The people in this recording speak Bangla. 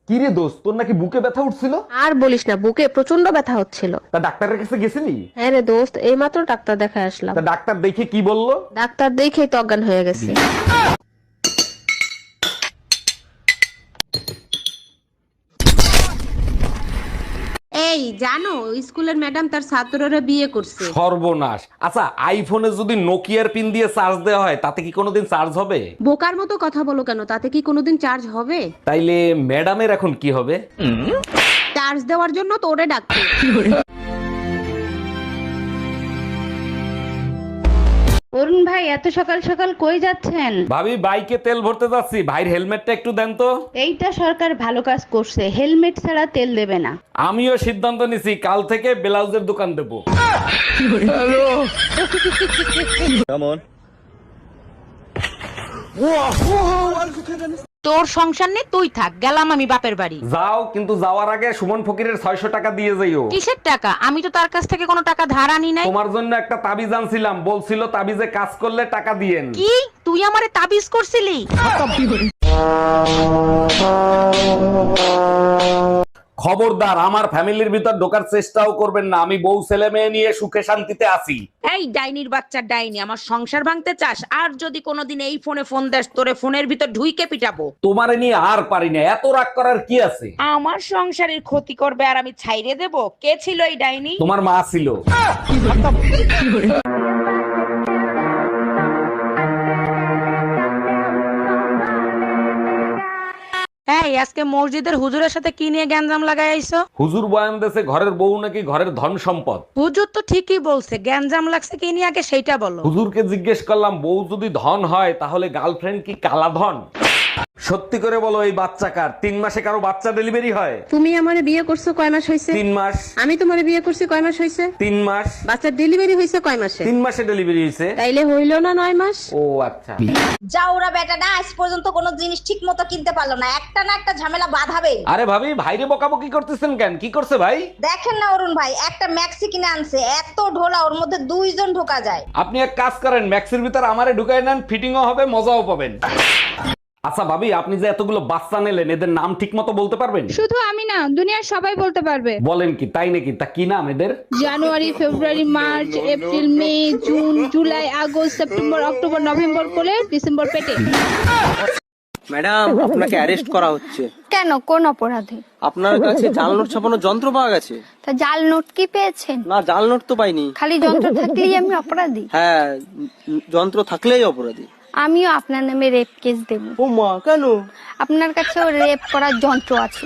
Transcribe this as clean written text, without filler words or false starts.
কি রে দোস্ত, তোর নাকি বুকে ব্যথা উঠছিল? আর বলিস না, বুকে প্রচন্ড ব্যথা হচ্ছিল। তা ডাক্তারের কাছে গেছিলি? হ্যাঁ রে দোস্ত, এইমাত্র ডাক্তার দেখায় আসলাম। তা ডাক্তার দেখে কি বললো? ডাক্তার দেখেই তো অজ্ঞান হয়ে গেছে। এই জানো, স্কুলের ম্যাডাম তার ছাত্ররা বিয়ে করছে। সর্বনাশ। আচ্ছা, আইফোনে যদি নোকিয়ার পিন দিয়ে চার্জ দেওয়া হয় তাতে কি কোনোদিন চার্জ হবে? বোকার মতো কথা বলো কেন, তাতে কি কোনোদিন চার্জ হবে? তাইলে ম্যাডামের এখন কি হবে? চার্জ দেওয়ার জন্য তো ওরে ডাকছে। অরুণ ভাই, এত সকাল সকাল কই যাচ্ছেন? ভাবি, বাইকে তেল ভরতে যাচ্ছি, ভাইয়ের হেলমেটটা একটু দেন তো। এইটা সরকার ভালো কাজ করছে, হেলমেট ছাড়া তেল দেবে না। আমিও সিদ্ধান্ত নিছি, কাল থেকে ব্লাউজের দোকান দেবো। তোর সংসার নেই, তুই থাক, গেলাম আমি বাপের বাড়ি। যাও, কিন্তু যাওয়ার আগে সুমন ফকিরের 600 টাকা দিয়ে যাইও। কিসের টাকা? আমি তো তার কাছ থেকে কোনো টাকা ধার আনি নাই। তোমার জন্য একটা তাবিজ আনছিলাম, বলছিল তাবিজে কাজ করলে টাকা দিয়েন। কি তুই আমারে তাবিজ করছিলি? খবরদার, আমার ফ্যামিলির ভিতর ঢোকার চেষ্টাও করবেন না। আমি বউ ছেলে মেয়ে নিয়ে সুখে শান্তিতে আছি। এই ডাইনির বাচ্চা ডাইনি, আমার সংসার ভাঙতে চাস? আর যদি কোনোদিন এই ফোনে ফোন দেস, তোরে ফোনের ভিতর ঢুইকে পিটাবো। তোমারে নিয়ে আর পারি না, এত রাগ করার কি আছে? আমার সংসারের ক্ষতি করবে আর আমি ছাইরে দেব? কে ছিল এই ডাইনি? তোমার মা ছিল। এই আজকে মসজিদের হুজুরের সাথে কি নিয়ে গ্যাঞ্জাম লাগাই আইছো? হুজুর বয়ান দেশে ঘরের বউ নাকি ঘরের ধন সম্পদ। হুজুর তো ঠিকই বলছে, গ্যাঞ্জাম লাগছে কি নিয়ে আগে সেইটা বলো। হুজুরকে জিজ্ঞেস করলাম, বউ যদি ধন হয় তাহলে গার্লফ্রেন্ড কি কালা ধন? সত্যি করে বলো, এই বাচ্চা কার? 3 মাসে কারো বাচ্চা ডেলিভারি হয়? তুমি আমারে বিয়ে করছো কয় মাস হয়েছে? 3 মাস। আমি তোমারে বিয়ে করছি কয় মাস হয়েছে? 3 মাস। বাচ্চার ডেলিভারি হয়েছে কয় মাসে? 3 মাসে ডেলিভারি হয়েছে। তাইলে হইল না 9 মাস? ও আচ্ছা। জাউরা বেটাটা আজ পর্যন্ত কোনো জিনিস ঠিক মতো কিনতে পারলো না, একটা না একটা ঝামেলা বাঁধাবেই। আরে ভাবি, ভাইরে বকাবকি করতেছেন কেন? কি করছে ভাই? দেখেন না অরুণ ভাই, একটা ম্যাক্সি কিনে আনছে, এত ঢোলা, ওর মধ্যে 2 জন ঢোকা যায়। আপনি এক কাজ করেন, ম্যাক্সির ভিতর আমারে ঢুকাই নেন, ফিটিংও হবে, মজাও পাবেন। আচ্ছা ভাবি, আপনি যে এতগুলো বাচ্চা নিলেন, এদের নাম ঠিক মতো বলতে পারবেন? শুধু আমি না, দুনিয়ার সবাই বলতে পারবে। বলেন কি, তাই নাকি? তা কি নাম এদের? January, February, March, April, May, June, July, August, September, October, November করে ডিসেম্বর পেটে। ম্যাডাম, আপনাকে অ্যারেস্ট করা হচ্ছে। কেন, কোন অপরাধে? আপনার কাছে জাল নোট ছাপানোর যন্ত্র পাওয়া গেছে। তা জাল নোট কি পেয়েছেন? না, জাল নোট তো পাইনি। খালি যন্ত্র থাকলেই আমি অপরাধী? হ্যাঁ, যন্ত্র থাকলেই অপরাধী। আমিও আপনার নামে রেপ কেস দেব। ও মা, কেন? আপনার কাছেও রেপ করার যন্ত্র আছে।